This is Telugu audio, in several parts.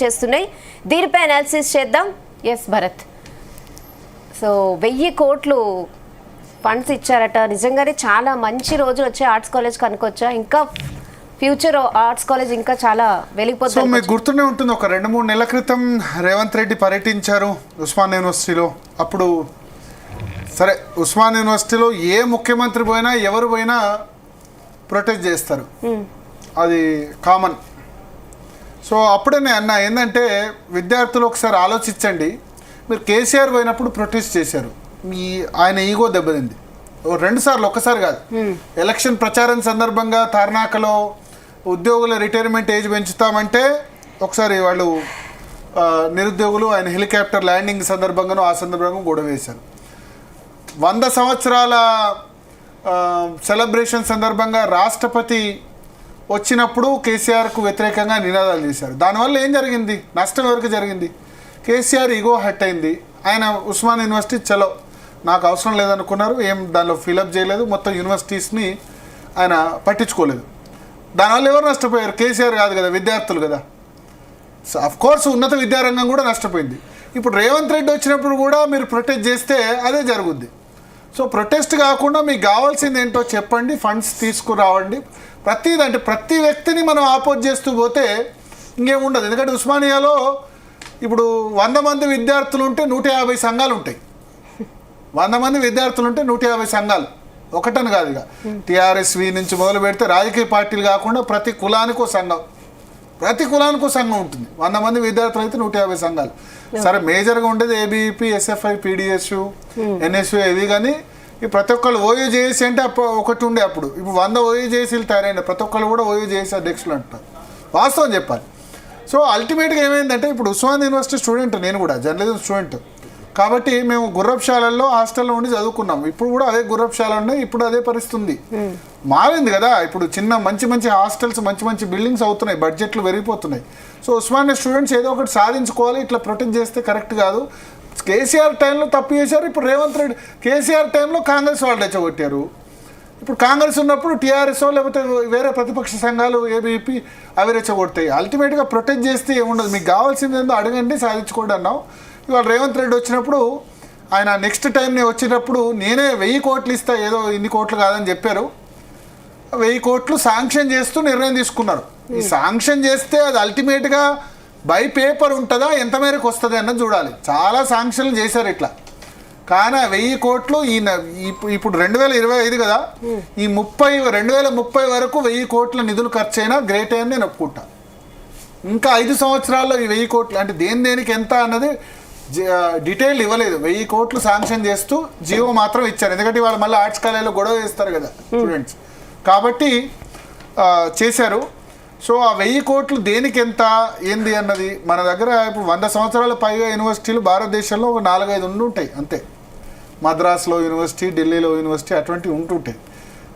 చేస్తున్నాయి. దీనిపై అనాలిసిస్ చేద్దాం. ఎస్ భరత్, సో 1000 కోట్లు ఫండ్స్ ఇచ్చారట. నిజంగానే చాలా మంచి రోజులు వచ్చాయి ఆర్ట్స్ కాలేజ్ కనుకొచ్చా. ఇంకా ఫ్యూచర్ ఆర్ట్స్ కాలేజ్ ఇంకా చాలా వెలిగిపోతుంది. సో మీకు గుర్తుండే ఉంటుంది, ఒక 2-3 నెలల క్రితం రేవంత్ రెడ్డి పర్యటించారు ఉస్మాన్ యూనివర్సిటీలో. అప్పుడు సరే, ఉస్మాన్ యూనివర్సిటీలో ఏ ముఖ్యమంత్రి పోయినా ఎవరు పోయినా ప్రొటెస్ట్ చేస్తారు, అది కామన్. సో అప్పుడే నేను అన్నా ఏంటంటే, విద్యార్థులు ఒకసారి ఆలోచించండి. మీరు కేసీఆర్ పోయినప్పుడు ప్రొటెస్ట్ చేశారు, ఆయన ఈగో దెబ్బతింది 2 సార్లు, ఒక్కసారి కాదు. ఎలక్షన్ ప్రచారం సందర్భంగా తార్నాకలో ఉద్యోగుల రిటైర్మెంట్ ఏజ్ పెంచుతామంటే ఒకసారి వాళ్ళు నిరుద్యోగులు ఆయన హెలికాప్టర్ ల్యాండింగ్ సందర్భంగానూ ఆ సందర్భంగా గొడవ వేశారు. 100 సంవత్సరాల సెలబ్రేషన్ సందర్భంగా రాష్ట్రపతి వచ్చినప్పుడు కేసీఆర్కు వ్యతిరేకంగా నినాదాలు చేశారు. దానివల్ల ఏం జరిగింది? నష్టం ఎవరికి జరిగింది? కేసీఆర్ ఈగో హట్ అయింది. ఆయన ఉస్మాన్ యూనివర్సిటీ చలో నాకు అవసరం లేదనుకున్నారు, ఏం దానిలో ఫిలప్ చేయలేదు, మొత్తం యూనివర్సిటీస్ని ఆయన పట్టించుకోలేదు. దానివల్ల ఎవరు నష్టపోయారు? కేసీఆర్ కాదు కదా, విద్యార్థులు కదా. సో అఫ్కోర్స్ ఉన్నత విద్యారంగం కూడా నష్టపోయింది. ఇప్పుడు రేవంత్ రెడ్డి వచ్చినప్పుడు కూడా మీరు ప్రొటెస్ట్ చేస్తే అదే జరుగుద్ది. సో ప్రొటెస్ట్ కాకుండా మీకు కావాల్సింది ఏంటో చెప్పండి, ఫండ్స్ తీసుకురావండి. ప్రతి వ్యక్తిని మనం ఆపోజ్ చేస్తూ పోతే ఇంకేముండదు. ఎందుకంటే ఉస్మానియాలో ఇప్పుడు 100 మంది విద్యార్థులు ఉంటే 150 సంఘాలు ఉంటాయి. 100 మంది విద్యార్థులు ఉంటే 150 సంఘాలు, ఒకటని కాదు. ఇక టీఆర్ఎస్వి నుంచి మొదలు పెడితే రాజకీయ పార్టీలు కాకుండా ప్రతి కులానికో సంఘం ఉంటుంది. 100 మంది విద్యార్థులు అయితే 150 సంఘాలు. సరే, మేజర్గా ఉండేది ఏబీవీపీ, ఎస్ఎఫ్ఐ, పీడిఎస్యు, ఎన్ఎస్యు ఇవి. కానీ ఈ ప్రతి ఒక్కళ్ళు ఓయూ జేఏసీ అంటే ఒకటి ఉండే అప్పుడు. ఇప్పుడు 100 ఓయూ జేఏసీలు తయారైన ప్రతి ఒక్కళ్ళు కూడా ఓయూ జేఏసీ అధ్యక్షులు అంటారు. వాస్తవం చెప్పాలి. సో అల్టిమేట్గా ఏమైందంటే, ఇప్పుడు ఉస్మాన్ యూనివర్సిటీ స్టూడెంట్, నేను కూడా జర్నలిజం స్టూడెంట్ కాబట్టి మేము గుర్రప్శాలల్లో హాస్టల్లో ఉండి చదువుకున్నాం. ఇప్పుడు కూడా అదే గుర్రప్శాల ఉన్నాయి, ఇప్పుడు అదే పరిస్థితి మారింది కదా. ఇప్పుడు మంచి హాస్టల్స్, మంచి బిల్డింగ్స్ అవుతున్నాయి, బడ్జెట్లు పెరిగిపోతున్నాయి. సో ఉస్మానియా స్టూడెంట్స్ ఏదో ఒకటి సాధించుకోవాలి. ఇట్లా ప్రొటెక్ట్ చేస్తే కరెక్ట్ కాదు. కేసీఆర్ టైంలో తప్పు చేశారు, ఇప్పుడు రేవంత్ రెడ్డి. కేసీఆర్ టైంలో కాంగ్రెస్ వాళ్ళు రెచ్చగొట్టారు. ఇప్పుడు కాంగ్రెస్ ఉన్నప్పుడు టీఆర్ఎస్ లేకపోతే వేరే ప్రతిపక్ష సంఘాలు ఏబీపీ అవి రెచ్చగొడతాయి. అల్టిమేట్గా ప్రొటెక్ట్ చేస్తే ఏముండదు. మీకు కావాల్సింది ఏందో అడగండి, సాధించుకోండి అన్నాం. ఇవాళ రేవంత్ రెడ్డి వచ్చినప్పుడు ఆయన నెక్స్ట్ టైం నేను వచ్చినప్పుడు నేనే 1000 కోట్లు ఇస్తా, ఏదో ఇన్ని కోట్లు కాదని చెప్పారు. 1000 కోట్లు శాంక్షన్ చేస్తూ నిర్ణయం తీసుకున్నారు. ఈ శాంక్షన్ చేస్తే అది అల్టిమేట్గా బై పేపర్ ఉంటుందా, ఎంత మేరకు వస్తుంది అన్నది చూడాలి. చాలా శాంక్షన్లు చేశారు ఇట్లా. కానీ 1000 కోట్లు ఇప్పుడు 2025 కదా, ఈ 2030 వరకు 1000 కోట్ల నిధులు ఖర్చు అయినా గ్రేట్ అని నేను ఒప్పుకుంటా. ఇంకా 5 సంవత్సరాల్లో ఈ 1000 కోట్లు అంటే దేనికి ఎంత అన్నది డీటెయిల్ ఇవ్వలేదు. 1000 కోట్లు శాంక్షన్ చేస్తూ జీవో మాత్రం ఇచ్చారు. ఎందుకంటే వాళ్ళు మళ్ళీ ఆర్ట్స్ కాలేజీలో గొడవ చేస్తారు కదా స్టూడెంట్స్, కాబట్టి చేశారు. సో ఆ 1000 కోట్లు దేనికి ఎంత ఏంది అన్నది మన దగ్గర ఇప్పుడు 100 సంవత్సరాల పైగా యూనివర్సిటీలు భారతదేశంలో ఒక 4-5 ఉంటాయి అంతే. మద్రాసులో యూనివర్సిటీ, ఢిల్లీలో యూనివర్సిటీ అటువంటివి ఉంటుంటాయి.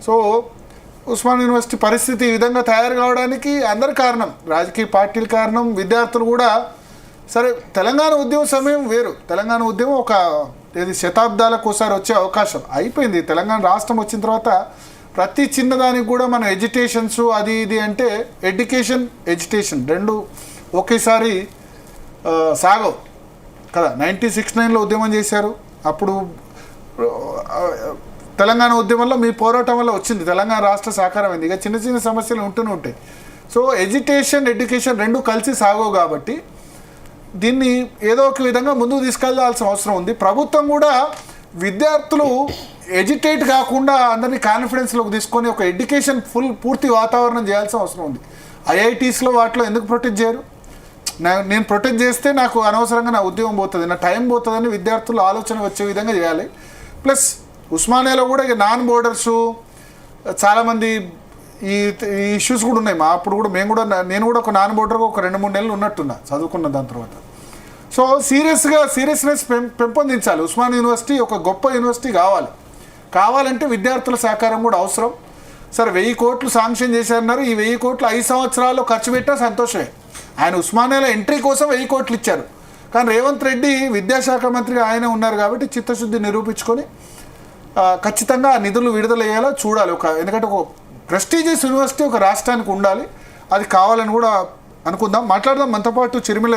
సో ఉస్మాన్ యూనివర్సిటీ పరిస్థితి ఈ విధంగా తయారు కావడానికి అందరి కారణం, రాజకీయ పార్టీల కారణం, విద్యార్థులు కూడా. సరే, తెలంగాణ ఉద్యమ సమయం వేరు. తెలంగాణ ఉద్యమం ఒక శతాబ్దాలకు ఒకసారి వచ్చే అవకాశం అయిపోయింది. తెలంగాణ రాష్ట్రం వచ్చిన తర్వాత ప్రతి చిన్నదానికి కూడా మన ఎడ్యుకేషన్స్ అది ఇది అంటే ఎడ్యుకేషన్ రెండు ఒకేసారి సాగవు కదా. 96-9లో ఉద్యమం చేశారు. అప్పుడు తెలంగాణ ఉద్యమంలో మీ పోరాటం వల్ల వచ్చింది తెలంగాణ రాష్ట్ర సాకారమైంది. ఇక చిన్న సమస్యలు ఉంటూనే ఉంటాయి. సో ఎడ్యుకేషన్ రెండు కలిసి సాగవు. కాబట్టి దీన్ని ఏదో ఒక విధంగా ముందుకు తీసుకెళ్లాల్సిన అవసరం ఉంది. ప్రభుత్వం కూడా విద్యార్థులు ఎడ్యుకేట్ కాకుండా అందరినీ కాన్ఫిడెన్స్లోకి తీసుకొని ఒక ఎడ్యుకేషన్ పూర్తి వాతావరణం చేయాల్సిన అవసరం ఉంది. ఐఐటీస్లో వాటిలో ఎందుకు ప్రొటెక్ట్ చేయరు? నేను ప్రొటెక్ట్ చేస్తే నాకు అనవసరంగా నా ఉద్యోగం పోతుంది, నా టైం పోతుందని విద్యార్థులు ఆలోచన వచ్చే విధంగా చేయాలి. ప్లస్ ఉస్మానియాలో కూడా ఇక నాన్ బోర్డర్సు చాలామంది ఈ ఇష్యూస్ కూడా ఉన్నాయి. అప్పుడు కూడా నేను కూడా ఒక నాన్ బోర్డర్గా ఒక 2-3 నెలలు ఉన్నట్టున్నా చదువుకున్న దాని తర్వాత. సో సీరియస్నెస్ పెంపొందించాలి. ఉస్మాన్ యూనివర్సిటీ ఒక గొప్ప యూనివర్సిటీ కావాలంటే విద్యార్థుల సహకారం కూడా అవసరం. సరే, 1000 కోట్లు శాంక్షన్ చేశారన్నారు. ఈ 1000 కోట్లు 5 సంవత్సరాల్లో ఖర్చు పెట్టా సంతోషమే. ఆయన ఉస్మానియాలో ఎంట్రీ కోసం 1000 కోట్లు ఇచ్చారు. కానీ రేవంత్ రెడ్డి విద్యాశాఖ మంత్రిగా ఆయన ఉన్నారు కాబట్టి చిత్తశుద్ధి నిరూపించుకొని ఖచ్చితంగా ఆ నిధులు విడుదల అయ్యేలా చూడాలి. ఎందుకంటే ఒక ప్రెస్టీజియస్ యూనివర్సిటీ ఒక రాష్ట్రానికి ఉండాలి. అది కావాలని కూడా అనుకుందాం, మాట్లాడదాం. మనతో పాటు చిరుమిల